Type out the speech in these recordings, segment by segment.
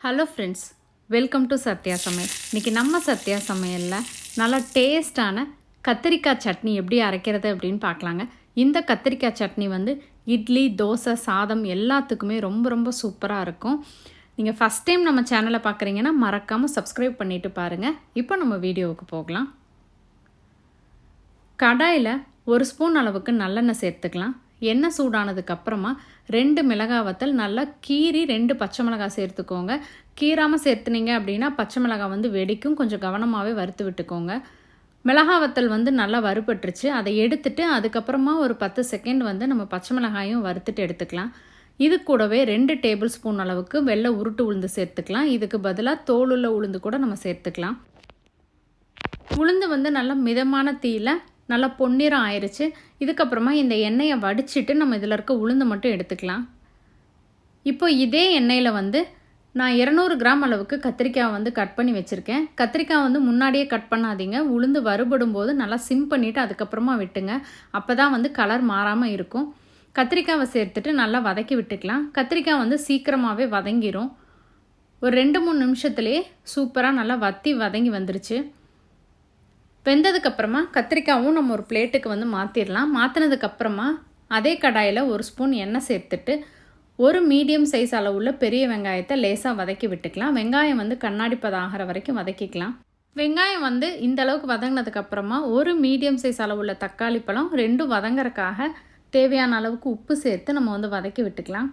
Hello friends, welcome to Sathya சமையல். இன்றைக்கி நம்ம சத்யா சமையலில் நல்லா டேஸ்டான கத்திரிக்காய் சட்னி எப்படி அரைக்கிறது அப்படின்னு பார்க்கலாங்க. இந்த கத்திரிக்காய் சட்னி வந்து இட்லி, தோசை, சாதம் எல்லாத்துக்குமே ரொம்ப ரொம்ப சூப்பராக இருக்கும். நீங்கள் ஃபஸ்ட் டைம் நம்ம சேனலை பார்க்குறீங்கன்னா மறக்காமல் சப்ஸ்கிரைப் பண்ணிவிட்டு பாருங்கள். இப்போ நம்ம வீடியோவுக்கு போகலாம். கடாயில் 1 ஸ்பூன் அளவுக்கு நல்லெண்ணெய் சேர்த்துக்கலாம். எண்ணெய் சூடானதுக்கப்புறமா 2 மிளகாய் வத்தல் நல்லா கீறி 2 பச்சை மிளகாய் சேர்த்துக்கோங்க. கீராமல் சேர்த்துனீங்க அப்படின்னா பச்சை மிளகாய் வந்து வெடிக்கும். கொஞ்சம் கவனமாகவே வறுத்து விட்டுக்கோங்க. மிளகாய் வத்தல் வந்து நல்லா வறுபட்டுருச்சு. அதை எடுத்துட்டு அதுக்கப்புறமா ஒரு 10 செகண்ட் வந்து நம்ம பச்சை மிளகாயும் வறுத்துட்டு எடுத்துக்கலாம். இது கூடவே 2 டேபிள் ஸ்பூன் அளவுக்கு வெள்ளை உருட்டு உளுந்து சேர்த்துக்கலாம். இதுக்கு பதிலாக தோலுள்ள உளுந்து கூட நம்ம சேர்த்துக்கலாம். உளுந்து வந்து நல்லா மிதமான தீயில் நல்லா பொன்னிறம் ஆயிடுச்சு. இதுக்கப்புறமா இந்த எண்ணெயை வடிச்சிட்டு நம்ம இதில் இருக்க உளுந்து மட்டும் எடுத்துக்கலாம். இப்போ இதே எண்ணெயில் வந்து நான் 200 கிராம் அளவுக்கு கத்திரிக்காய் வந்து கட் பண்ணி வச்சுருக்கேன். கத்திரிக்காய் வந்து முன்னாடியே கட் பண்ணாதீங்க. உளுந்து வறுபடும் போது நல்லா சிம் பண்ணிவிட்டு அதுக்கப்புறமா விட்டுங்க. அப்போ தான் வந்து கலர் மாறாமல் இருக்கும். கத்திரிக்காவை சேர்த்துட்டு நல்லா வதக்கி விட்டுக்கலாம். கத்திரிக்காய் வந்து சீக்கிரமாகவே வதங்கிடும். ஒரு 2-3 நிமிஷத்துலேயே சூப்பராக நல்லா வதங்கி வந்துருச்சு. வெந்ததுக்கப்புறமா கத்திரிக்காயும் நம்ம ஒரு பிளேட்டுக்கு வந்து மாற்றிடலாம். மாற்றினதுக்கப்புறமா அதே கடாயில் 1 ஸ்பூன் எண்ணெய் சேர்த்துட்டு ஒரு மீடியம் சைஸ் அளவுள்ள பெரிய வெங்காயத்தை லேசாக வதக்கி விட்டுக்கலாம். வெங்காயம் வந்து கண்ணாடி பதம் ஆகிற வரைக்கும் வதக்கிக்கலாம். வெங்காயம் வந்து இந்த அளவுக்கு வதங்கினதுக்கப்புறமா ஒரு மீடியம் சைஸ் அளவுள்ள தக்காளி பழம் 2 வதங்கறக்காக தேவையான அளவுக்கு உப்பு சேர்த்து நம்ம வந்து வதக்கி விட்டுக்கலாம்.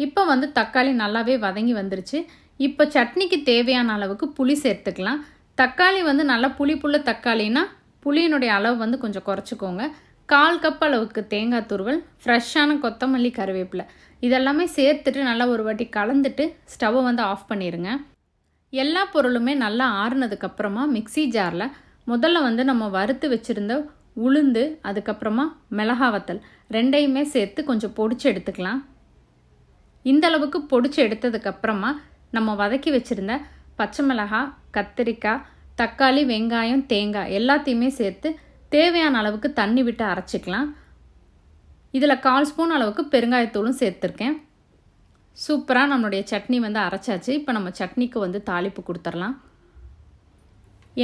இப்போ வந்து தக்காளி நல்லாவே வதங்கி வந்துருச்சு. இப்போ சட்னிக்கு தேவையான அளவுக்கு புளி சேர்த்துக்கலாம். தக்காளி வந்து நல்லா புளிப்புள்ள தக்காளினா புளியினுடைய அளவு வந்து கொஞ்சம் குறைச்சிக்கோங்க. 1/4 கப் அளவுக்கு தேங்காய் துருவல், ஃப்ரெஷ்ஷான கொத்தமல்லி, கருவேப்பிலை இதெல்லாமே சேர்த்துட்டு நல்லா ஒரு வாட்டி கலந்துட்டு ஸ்டவ்வை வந்து ஆஃப் பண்ணிடுங்க. எல்லா பொருளுமே நல்லா ஆறுனதுக்கப்புறமா மிக்ஸி ஜாரில் முதல்ல வந்து நம்ம வறுத்து வச்சுருந்த உளுந்து, அதுக்கப்புறமா மிளகாய் வத்தல் 2யுமே சேர்த்து கொஞ்சம் பொடிச்சு எடுத்துக்கலாம். இந்தளவுக்கு பொடிச்சு எடுத்ததுக்கப்புறமா நம்ம வதக்கி வச்சுருந்த பச்சை மிளகாய், கத்திரிக்காய், தக்காளி, வெங்காயம், தேங்காய் எல்லாத்தையுமே சேர்த்து தேவையான அளவுக்கு தண்ணி விட்டு அரைச்சிக்கலாம். இதில் 1/4 ஸ்பூன் அளவுக்கு பெருங்காயத்தூளும் சேர்த்துருக்கேன். சூப்பராக நம்மளுடைய சட்னி வந்து அரைச்சாச்சு. இப்போ நம்ம சட்னிக்கு வந்து தாளிப்பு கொடுத்துடலாம்.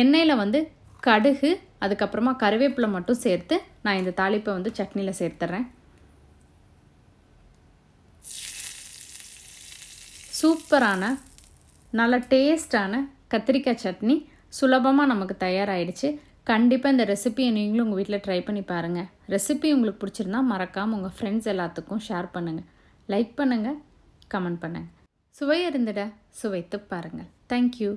எண்ணெயில் வந்து கடுகு, அதுக்கப்புறமா கருவேப்பிலை மட்டும் சேர்த்து நான் இந்த தாளிப்பை வந்து சட்னியில் சேர்த்துட்றேன். சூப்பரான நல்ல டேஸ்டான கத்திரிக்காய் சட்னி சுலபமாக நமக்கு தயாராகிடுச்சு. கண்டிப்பாக இந்த ரெசிபியை நீங்களும் உங்கள் வீட்டில் ட்ரை பண்ணி பாருங்கள். ரெசிபி உங்களுக்கு பிடிச்சிருந்தா மறக்காமல் உங்கள் ஃப்ரெண்ட்ஸ் எல்லாத்துக்கும் ஷேர் பண்ணுங்கள். லைக் பண்ணுங்கள், கமெண்ட் பண்ணுங்கள். சுவை இருந்திட சுவைத்து பாருங்கள். தேங்க்யூ.